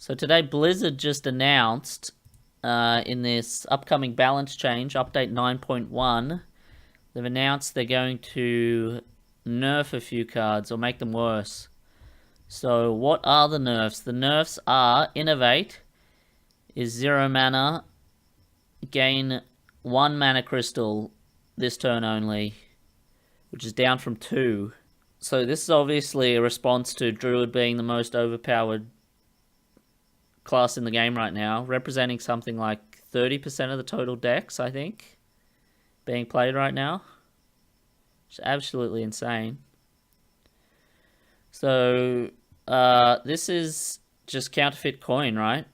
So today Blizzard just announced in this upcoming balance change, update 9.1, they've announced they're going to nerf a few cards or make them worse. So what are the nerfs? The nerfs are Innovate is 0 mana, gain 1 mana crystal this turn only, which is down from 2. So this is obviously a response to Druid being the most overpowered class in the game right now, representing something like 30% of the total decks, I think, being played right now. It's absolutely insane. So this is just counterfeit coin, right?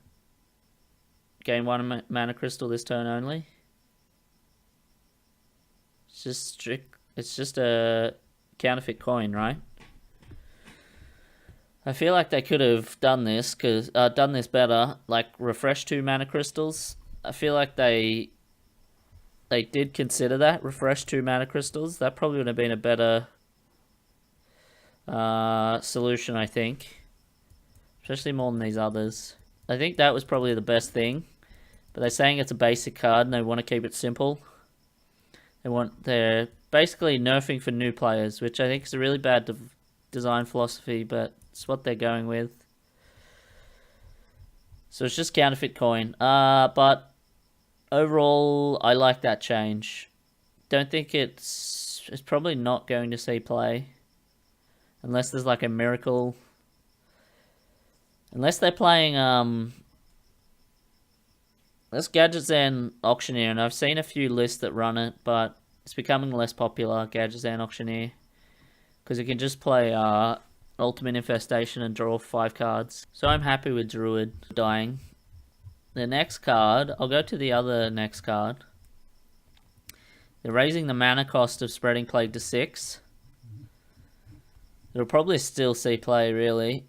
Gain 1 mana crystal this turn only. It's just a counterfeit coin, right? I feel like they could have done this better, like refresh 2 mana crystals. I feel like they did consider that, refresh 2 mana crystals. That probably would have been a better solution, I think, especially more than these others. I think that was probably the best thing, but they're saying it's a basic card and they want to keep it simple. They're basically nerfing for new players, which I think is a really bad design philosophy, but it's what they're going with. So it's just counterfeit coin. But overall, I like that change. Don't think it's probably not going to see play. Unless there's like a miracle. Unless they're playing, let's Gadgetzan Auctioneer, and I've seen a few lists that run it, but it's becoming less popular, Gadgetzan Auctioneer. Because you can just play Ultimate Infestation and draw 5 cards. So I'm happy with Druid dying. The next card, I'll go to the other next card. They're raising the mana cost of Spreading Plague to 6. It'll probably still see play, really.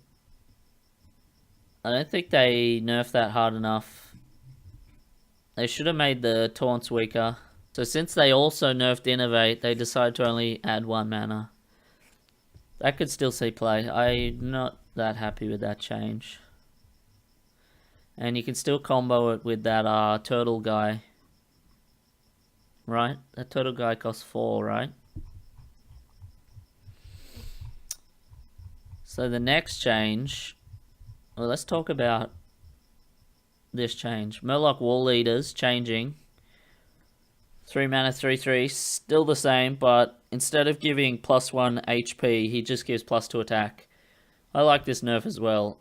I don't think they nerfed that hard enough. They should have made the taunts weaker. So since they also nerfed Innovate, they decided to only add 1 mana. That could still see play. I'm not that happy with that change. And you can still combo it with that turtle guy. Right? That turtle guy costs 4, right? So the next change... Well, let's talk about this change. Murloc Wall Leaders changing. 3 mana, 3/3, still the same, but instead of giving +1 HP, he just gives +2 attack. I like this nerf as well.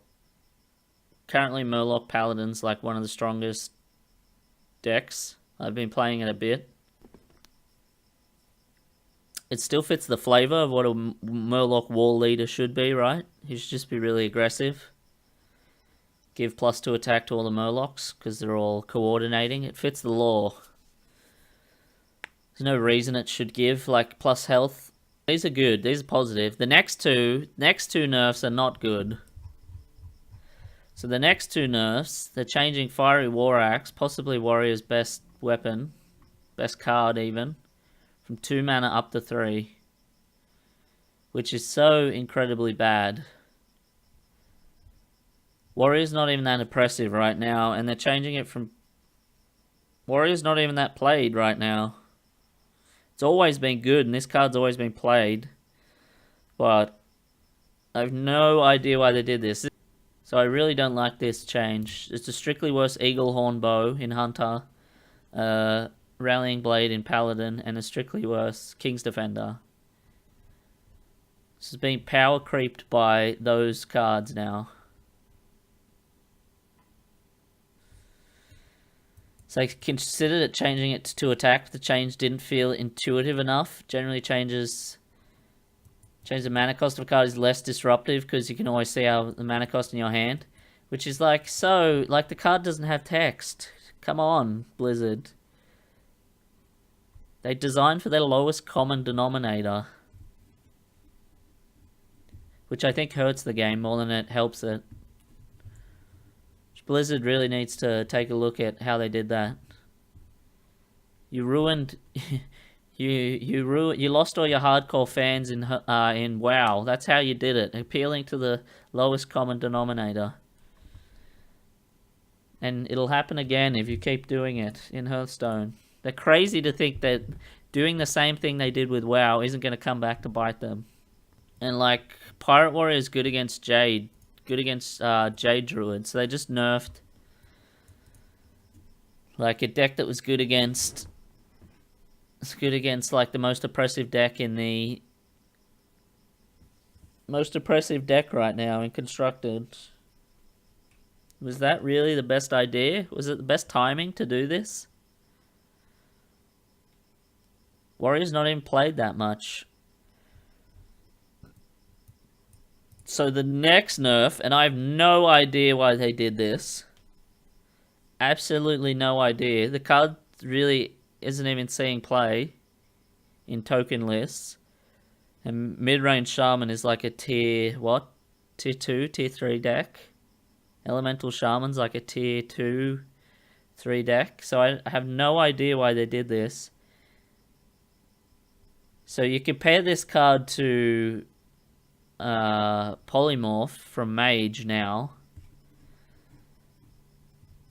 Currently, Murloc Paladin's like one of the strongest decks. I've been playing it a bit. It still fits the flavor of what a Murloc Wall Leader should be, right? He should just be really aggressive. Give +2 attack to all the Murlocs, because they're all coordinating. It fits the lore. There's no reason it should give like plus health. These are good. These are positive. The next two nerfs are not good. So the next 2 nerfs, they're changing Fiery War Axe, possibly Warrior's best weapon, best card even, from 2 mana up to 3, which is so incredibly bad. Warrior's not even that impressive right now, and they're changing it from... Warrior's not even that played right now. It's always been good, and this card's always been played. But I have no idea why they did this. So I really don't like this change. It's a strictly worse Eaglehorn Bow in Hunter, Rallying Blade in Paladin, and a strictly worse King's Defender. This is being power creeped by those cards now. So I considered it changing it to attack. The change didn't feel intuitive enough. Generally change the mana cost of a card is less disruptive because you can always see how the mana cost in your hand. Which is like, so, like the card doesn't have text. Come on, Blizzard. They designed for their lowest common denominator. Which I think hurts the game more than it helps it. Blizzard really needs to take a look at how they did that. You ruined, you lost all your hardcore fans in WoW. That's how you did it, appealing to the lowest common denominator. And it'll happen again if you keep doing it in Hearthstone. They're crazy to think that doing the same thing they did with WoW isn't going to come back to bite them. And like, Pirate Warrior is good against Jade. Good against Jade Druid. So they just nerfed like a deck that was good against... It's good against like the most oppressive deck in the... Most oppressive deck right now in Constructed. Was that really the best idea? Was it the best timing to do this? Warrior's not even played that much. So the next nerf, and I have no idea why they did this. Absolutely no idea. The card really isn't even seeing play in token lists. And mid-range Shaman is like a tier, what? Tier 2, tier 3 deck. Elemental Shaman's like a tier 2, 3 deck. So I have no idea why they did this. So you compare this card to Polymorph from Mage now.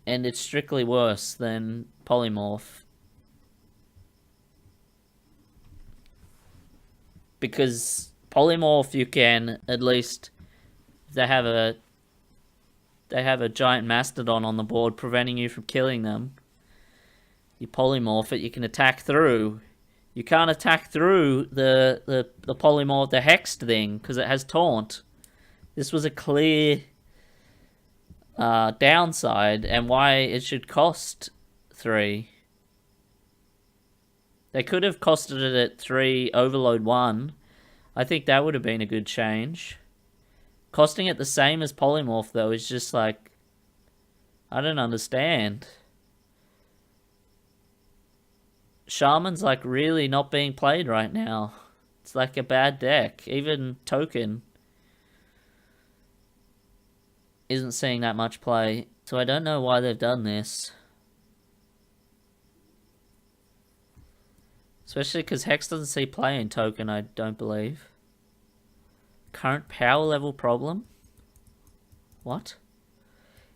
And it's strictly worse than Polymorph. Because Polymorph you can at least... They have a giant Mastodon on the board preventing you from killing them. You Polymorph it, you can attack through. You can't attack through the Polymorph, the Hexed thing, because it has Taunt. This was a clear downside, and why it should cost 3. They could have costed it at 3, Overload 1. I think that would have been a good change. Costing it the same as Polymorph, though, is just like... I don't understand. Shaman's like really not being played right now. It's like a bad deck. Even Token isn't seeing that much play. So I don't know why they've done this. Especially because Hex doesn't see play in Token, I don't believe. Current power level problem? What?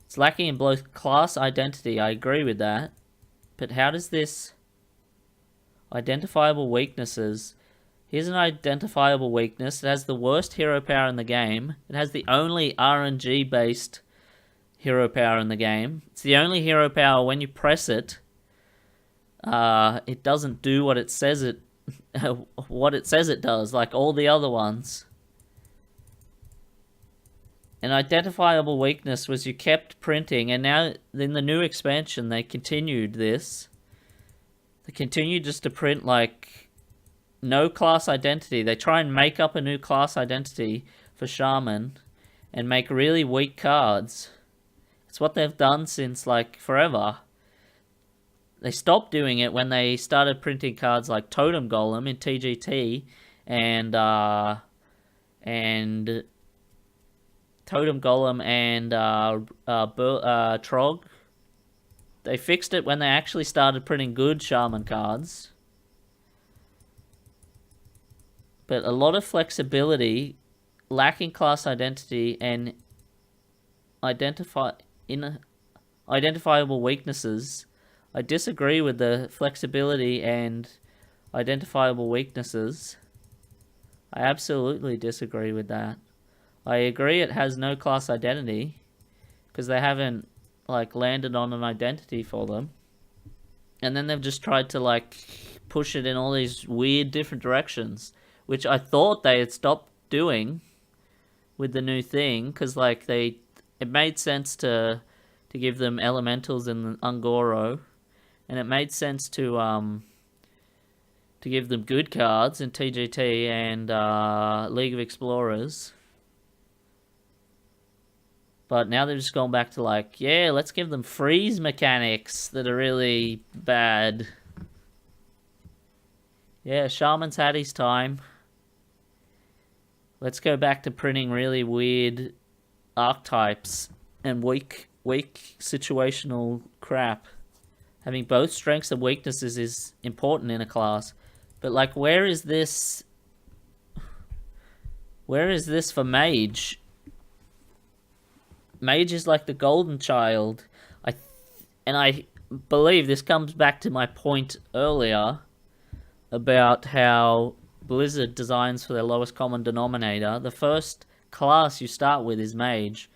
It's lacking in both class identity, I agree with that. But how does this... Identifiable weaknesses. Here's an identifiable weakness. It has the worst hero power in the game. It has the only RNG based hero power in the game. It's the only hero power when you press it, it doesn't do what it says it does, like all the other ones. An identifiable weakness was you kept printing, and now in the new expansion they continued this. They continue just to print like no class identity. They try and make up a new class identity for Shaman and make really weak cards. It's what they've done since like forever. They stopped doing it when they started printing cards like Totem Golem in TGT and Totem Golem and Trog. They fixed it when they actually started printing good Shaman cards. But a lot of flexibility, lacking class identity, and identifiable weaknesses. I disagree with the flexibility and identifiable weaknesses. I absolutely disagree with that. I agree it has no class identity, because they haven't like landed on an identity for them, and then they've just tried to like push it in all these weird different directions, which I thought they had stopped doing with the new thing, because like it made sense to give them elementals in Ungoro, and it made sense to give them good cards in TGT and League of Explorers. But now they're just going back to like, yeah, let's give them freeze mechanics that are really bad. Yeah, Shaman's had his time. Let's go back to printing really weird archetypes and weak situational crap. Having both strengths and weaknesses is important in a class. But like, where is this for Mage? Mage is like the golden child. I And I believe this comes back to my point earlier about how Blizzard designs for their lowest common denominator. The first class you start with is Mage.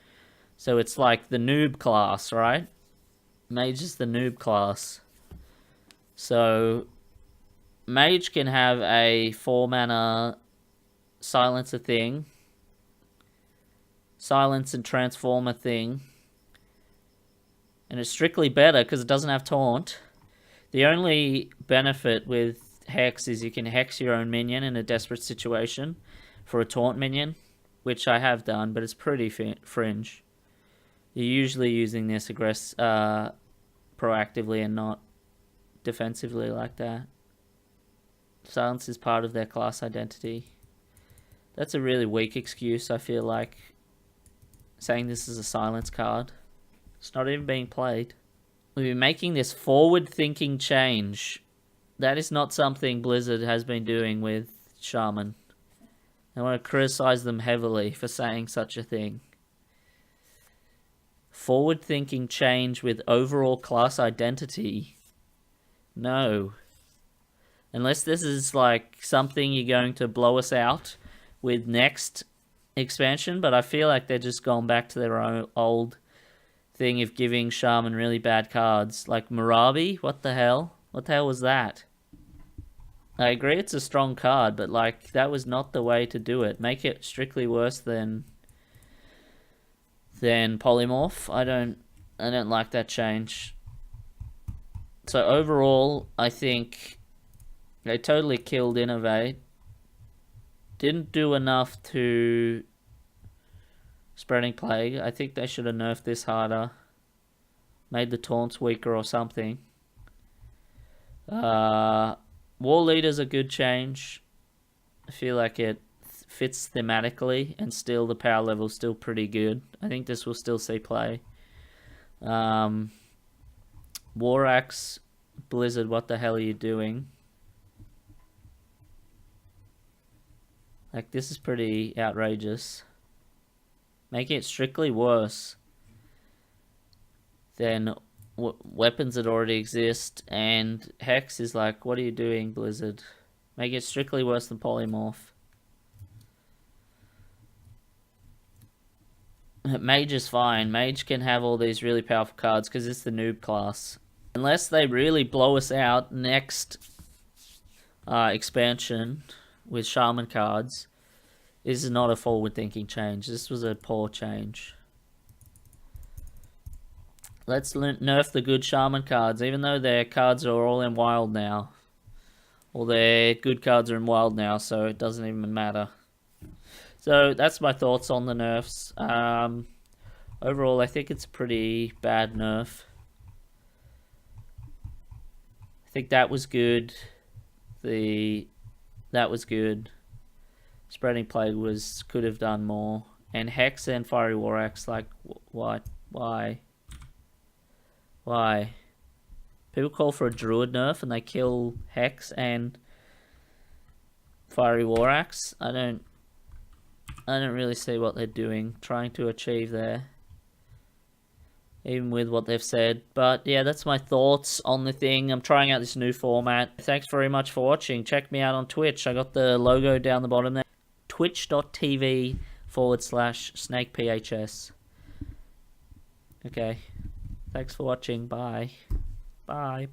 So it's like the noob class, right? Mage is the noob class. So Mage can have a 4-mana Silencer thing, Silence and Transformer thing, and it's strictly better because it doesn't have Taunt. The only benefit with Hex is you can Hex your own minion in a desperate situation for a Taunt minion, which I have done, but it's pretty fringe. You're usually using this proactively and not defensively like that. Silence is part of their class identity. That's a really weak excuse, I feel like, saying this is a silence card. It's not even being played. We've been making this forward-thinking change. That is not something Blizzard has been doing with Shaman. I want to criticize them heavily for saying such a thing. Forward-thinking change with overall class identity. No. Unless this is like something you're going to blow us out with next expansion, but I feel like they're just going back to their own old thing of giving Shaman really bad cards. Like Marabi, what the hell? What the hell was that? I agree it's a strong card, but like that was not the way to do it. Make it strictly worse than Polymorph. I don't like that change. So overall, I think they totally killed Innovate. Didn't do enough to Spreading Plague. I think they should have nerfed this harder. Made the taunts weaker or something. War Leader's a good change. I feel like it fits thematically, and still the power level's still pretty good. I think this will still see play. War Axe, Blizzard, what the hell are you doing? Like, this is pretty outrageous. Making it strictly worse than weapons that already exist. And Hex is like, what are you doing, Blizzard? Make it strictly worse than Polymorph. Mage is fine. Mage can have all these really powerful cards because it's the noob class. Unless they really blow us out next expansion with Shaman cards, this is not a forward-thinking change. This was a poor change. Let's nerf the good Shaman cards, even though their cards are all in Wild now. All their good cards are in Wild now, so it doesn't even matter. So that's my thoughts on the nerfs. Overall, I think it's a pretty bad nerf. I think that was good. That was good. Spreading Plague could have done more. And Hex and Fiery War Axe, like, what? Why? Why? People call for a Druid nerf and they kill Hex and Fiery War Axe. I don't really see what they're doing, trying to achieve there, even with what they've said. But yeah, that's my thoughts on the thing. I'm trying out this new format. Thanks very much for watching. Check me out on Twitch. I got the logo down the bottom there. twitch.tv/SnakePHS. Okay. Thanks for watching. Bye. Bye.